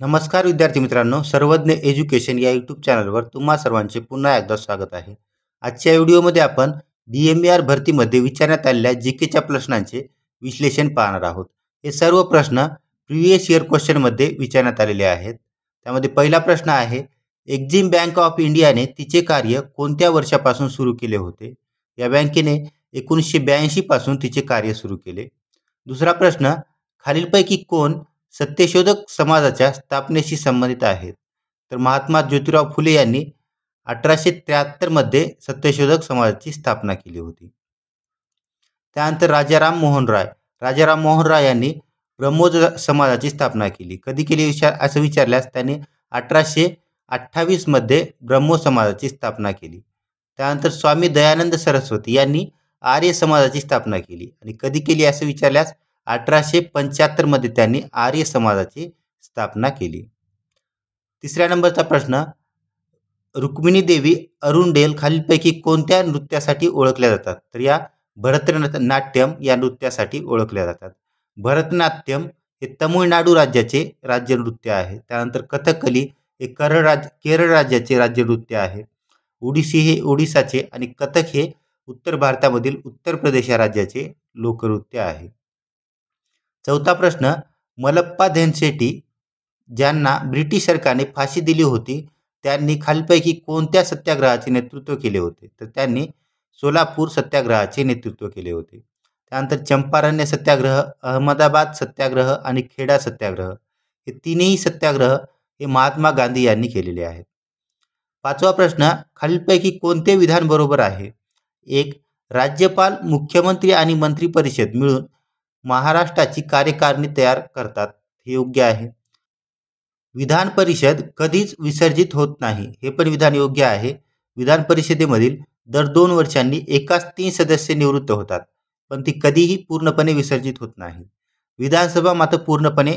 नमस्कार विद्यार्थी मित्रांनो, सर्वज्ञ एज्युकेशन या यूट्यूब चॅनलवर तुम्हा सर्वांचे पुन्हा एकदा स्वागत आहे. आजच्या व्हिडिओमध्ये आपण DMER भरतीमध्ये विचारण्यात आलेल्या जीकेच्या प्रश्नांचे विश्लेषण पाहणार आहोत. हे सर्व प्रश्न प्रिव्हियस इयर क्वेश्चनमध्ये विचारण्यात आलेले आहेत. त्यामध्ये पहिला प्रश्न आहे, एक्झिम बँक ऑफ इंडियाने तिचे कार्य कोणत्या वर्षापासून सुरू केले होते? या बँकेने 1982 पासून तिचे कार्य सुरू केले. दुसरा प्रश्न, खालीलपैकी कोण सत्यशोधक समाजाच्या स्थापनेशी संबंधित आहेत? तर महात्मा ज्योतिराव फुले यांनी 1873 मध्ये सत्यशोधक समाजाची स्थापना केली होती. त्यानंतर राजाराम मोहन राय यांनी ब्रह्मोस समाजाची स्थापना केली. कधी केली असं विचारल्यास त्यांनी 1828 मध्ये ब्रह्मोस समाजाची स्थापना केली. त्यानंतर स्वामी दयानंद सरस्वती यांनी आर्य समाजाची स्थापना केली आणि कधी केली असं विचारल्यास 1875 मध्ये त्यांनी आर्य समाजाची स्थापना केली. तिसऱ्या नंबरचा प्रश्न, रुक्मिणी देवी अरुंडेल खालीलपैकी कोणत्या नृत्यासाठी ओळखल्या जातात? तर या भरतनाट्यम या नृत्यासाठी ओळखल्या जातात. भरतनाट्यम हे तमिळनाडू राज्याचे राज्य नृत्य आहे. त्यानंतर कथकली हे केरळ राज्याचे राज्य नृत्य आहे. ओडिसी हे ओडिसाचे आणि कथक हे उत्तर भारतामधील उत्तर प्रदेश या राज्याचे लोकनृत्य आहे. चौथा प्रश्न, मलप्पा धेनशेट्टी ज्यांना ब्रिटिश सरकारने फाशी दिली होती त्यांनी खालीलपैकी कोणत्या सत्याग्रहाचे नेतृत्व केले होते? तर त्यांनी सोलापूर सत्याग्रहाचे नेतृत्व केले होते. त्यानंतर चंपारण्य सत्याग्रह, अहमदाबाद सत्याग्रह आणि खेडा सत्याग्रह हे तिन्ही सत्याग्रह हे महात्मा गांधी यांनी केलेले आहेत. पाचवा प्रश्न, खालीलपैकी कोणते विधान बरोबर आहे? एक, राज्यपाल, मुख्यमंत्री आणि मंत्री परिषद मिळून महाराष्ट्राची कार्यकारिणी तयार करतात, हे योग्य आहे. विधान परिषद कधीच विसर्जित होत नाही, हे पण विधान योग्य आहे. विधान परिषदेमधील दर 2 वर्षांनी एकाच 3 सदस्य निवृत्त होतात, पण ती कधीही पूर्णपणे विसर्जित होत नाही. विधानसभा मात्र पूर्णपणे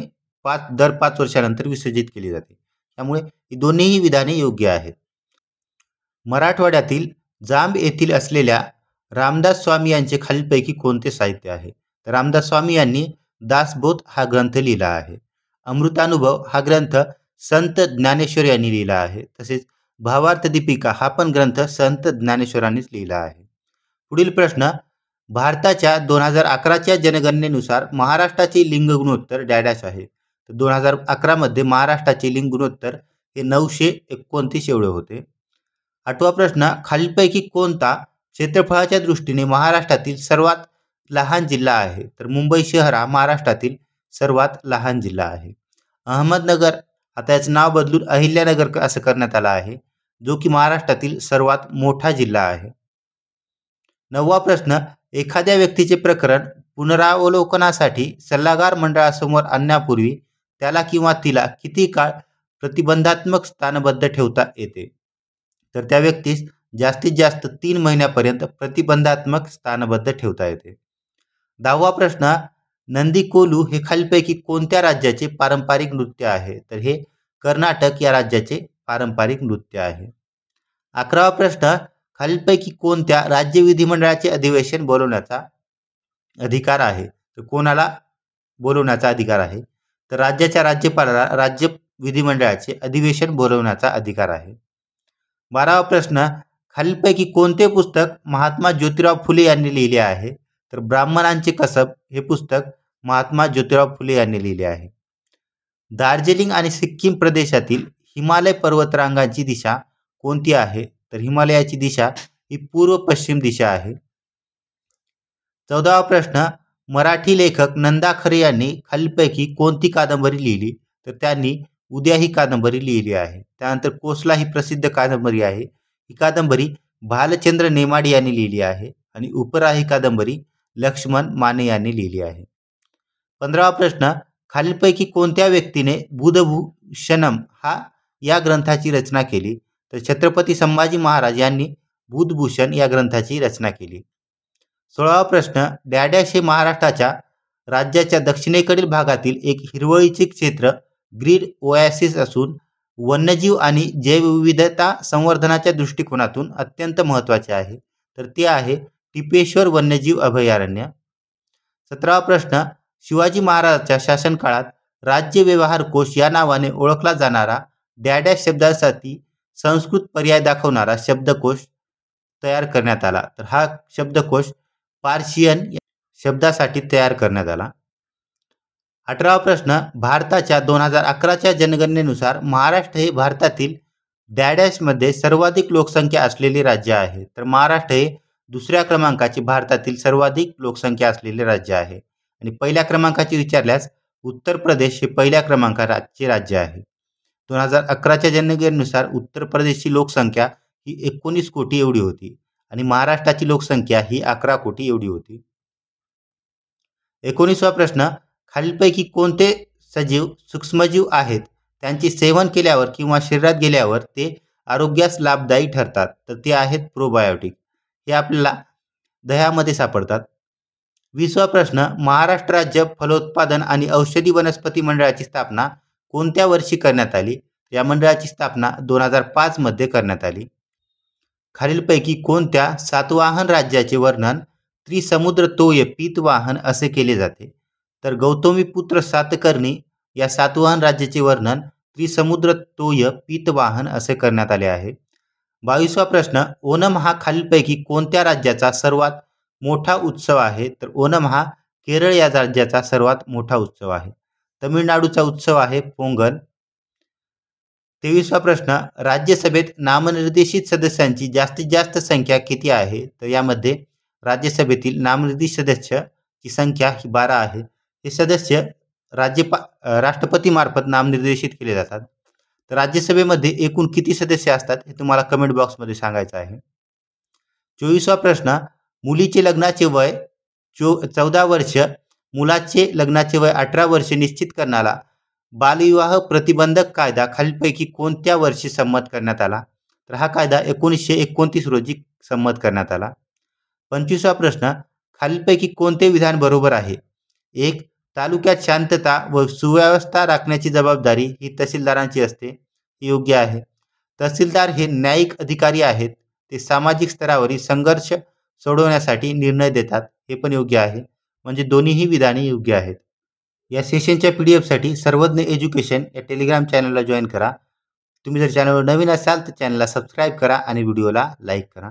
दर 5 वर्षानंतर विसर्जित केली जाते. त्यामुळे ही दोन्हीही विधाने योग्य आहेत. मराठवाड्यातील जांब येथील असलेल्या रामदास स्वामी यांचे खालीलपैकी कोणते साहित्य आहे? तर रामदास स्वामी यांनी दासबोध हा ग्रंथ लिहिला आहे. अमृतानुभव हा ग्रंथ संत ज्ञानेश्वर यांनी लिहिला आहे. तसेच भावार्थ दीपिका हा पण ग्रंथ संत ज्ञानेश्वरांनीच लिहिला आहे. पुढील प्रश्न, भारताच्या 2011च्या जनगणनेनुसार महाराष्ट्राचे लिंग गुणोत्तर डॅश आहे. तर 2011 मध्ये महाराष्ट्राचे लिंग गुणोत्तर हे 929 एवढे होते. आठवा प्रश्न, खालीलपैकी कोणता क्षेत्रफळाच्या दृष्टीने महाराष्ट्रातील सर्वात लहान जिल्हा आहे? तर मुंबई शहर हा महाराष्ट्रातील सर्वात लहान जिल्हा आहे. अहमदनगर आता याचं नाव बदलून अहिल्यानगर असं करण्यात आलं आहे, जो की महाराष्ट्रातील सर्वात मोठा जिल्हा आहे. नववा प्रश्न, एखाद्या व्यक्तीचे प्रकरण पुनरावलोकनासाठी सल्लागार मंडळासमोर आणण्यापूर्वी त्याला किंवा तिला किती काळ प्रतिबंधात्मक स्थानबद्ध ठेवता येते? तर त्या व्यक्तीस जास्तीत जास्त 3 महिन्यापर्यंत प्रतिबंधात्मक स्थानबद्ध ठेवता येते. 10वा प्रश्न, नंदीकोलू हे खालीलपैकी कोणत्या राज्याचे पारंपरिक नृत्य आहे? तर हे कर्नाटक या राज्याचे पारंपरिक नृत्य आहे. 11वा प्रश्न, खालीलपैकी कोणत्या राज्य विधिमंडळाचे अधिवेशन बोलवण्याचा अधिकार आहे? तर कोणाला बोलवण्याचा अधिकार आहे? तर राज्याच्या राज्यपालाला राज्य विधिमंडळाचे अधिवेशन बोलवण्याचा अधिकार आहे. 12वा प्रश्न, खालीलपैकी कोणते पुस्तक महात्मा ज्योतिराव फुले यांनी लिहिले आहे? तर ब्राह्मणांचे कसब हे पुस्तक महात्मा ज्योतिराव फुले यांनी लिहिले आहे. दार्जिलिंग आणि सिक्कीम प्रदेशातील हिमालय पर्वतरांगांची दिशा कोणती आहे? तर हिमालयाची दिशा ही पूर्व पश्चिम दिशा आहे. 14वा प्रश्न, मराठी लेखक नंदा खरे यांनी खालीलपैकी कोणती कादंबरी लिहिली? तर त्यांनी उद्या ही कादंबरी लिहिली आहे. त्यानंतर कोसला ही प्रसिद्ध कादंबरी आहे. ही कादंबरी भालचंद्र नेमाडे यांनी लिहिली आहे आणि उपरा ही कादंबरी लक्ष्मण माने यांनी लिहिली आहे. 15वा प्रश्न, खालीलपैकी कोणत्या व्यक्तीने बुधभूषणम या ग्रंथाची रचना केली? तर छत्रपती संभाजी महाराज यांनी बुधभूषण या ग्रंथाची रचना केली. 16वा प्रश्न, डॅश हे महाराष्ट्राच्या राज्याच्या दक्षिणेकडील भागातील एक हिरवळीचे क्षेत्र ग्रीन ओएसिस असून वन्यजीव आणि जैवविविधता संवर्धनाच्या दृष्टिकोनातून अत्यंत महत्त्वाचे आहे. तर ते आहे टिपेश्वर वन्यजीव अभयारण्य. 17वा प्रश्न, शिवाजी महाराजांच्या शासनकाळात राज्य व्यवहार कोश या नावाने ओळखला जाणारा डॅश शब्दासाठी संस्कृत पर्याय दाखवणारा शब्दकोश तयार करण्यात आला. तर हा शब्दकोश पार्शियन शब्दासाठी तयार करण्यात आला. 18वा प्रश्न, भारताच्या 2011च्या जनगणनेनुसार महाराष्ट्र हे भारतातील डॅशमध्ये सर्वाधिक लोकसंख्या असलेले राज्य आहे. तर महाराष्ट्र हे दुसऱ्या क्रमांकाचे भारतातील सर्वाधिक लोकसंख्या असलेले राज्य आहे. आणि पहिल्या क्रमांकाचे विचारल्यास उत्तर प्रदेश हे पहिल्या क्रमांकाचे राज्य आहे. 2011च्या जनगणनेनुसार उत्तर प्रदेशची लोकसंख्या ही 19 कोटी एवढी होती आणि महाराष्ट्राची लोकसंख्या ही 11 कोटी एवढी होती. 19वा प्रश्न, खालीलपैकी कोणते सजीव सूक्ष्मजीव आहेत त्यांचे सेवन केल्यावर किंवा शरीरात गेल्यावर ते आरोग्यास लाभदायी ठरतात? तर ते आहेत प्रोबायोटिक. हे आपल्याला दह्यामध्ये सापडतात. 20वा प्रश्न, महाराष्ट्र राज्य फलोत्पादन आणि औषधी वनस्पती मंडळाची स्थापना कोणत्या वर्षी करण्यात आली? या मंडळाची स्थापना 2005 मध्ये करण्यात आली. खालीलपैकी कोणत्या सातवाहन राज्याचे वर्णन त्रिसमुद्रतोय पीतवाहन असे केले जाते? तर गौतमीपुत्र सातकर्णी या सातवाहन राज्याचे वर्णन त्रिसमुद्रतोय पीतवाहन असे करण्यात आले आहे. 22वा प्रश्न, ओणम हा खालीलपैकी कोणत्या राज्याचा सर्वात मोठा उत्सव आहे? तर ओणम हा केरळ या राज्याचा सर्वात मोठा उत्सव आहे. तमिळनाडूचा उत्सव आहे पोंगल. 23वा प्रश्न, राज्यसभेत नामनिर्देशित सदस्यांची जास्तीत जास्त संख्या किती आहे? तर यामध्ये राज्यसभेतील नामनिर्देशित सदस्याची संख्या ही 12 आहे. हे सदस्य राष्ट्रपतीमार्फत नामनिर्देशित केले जातात. तर राज्यसभेमध्ये एकूण किती सदस्य असतात हे तुम्हाला कमेंट बॉक्समध्ये सांगायचं आहे. 24वा प्रश्न, मुलीचे लग्नाचे वय 14 वर्ष, मुलाचे लग्नाचे वय 18 वर्ष निश्चित करणारा बालविवाह प्रतिबंधक कायदा खालीलपैकी कोणत्या वर्षी संमत करण्यात आला? तर हा कायदा 1929 रोजी संमत करण्यात आला. 25वा प्रश्न, खालीलपैकी कोणते विधान बरोबर आहे? 1. तालुक्यात शांतता व सुव्यवस्था राखण्याची जबाबदारी ही तहसीलदारांची असते. हे योग्य आहे. तहसीलदार हे न्यायिक अधिकारी आहेत. ते सामाजिक स्तरावरील संघर्ष सोडवण्यासाठी निर्णय देतात. हे पण योग्य आहे. म्हणजे दोन्हीही विधाने योग्य आहेत. या सेशनच्या PDF-साठी सर्वज्ञ एज्युकेशन या टेलिग्राम चॅनलला जॉईन करा. तुम्ही जर चॅनलवर नवीन असाल तर चॅनलला सबस्क्राईब करा आणि व्हिडिओला लाईक करा.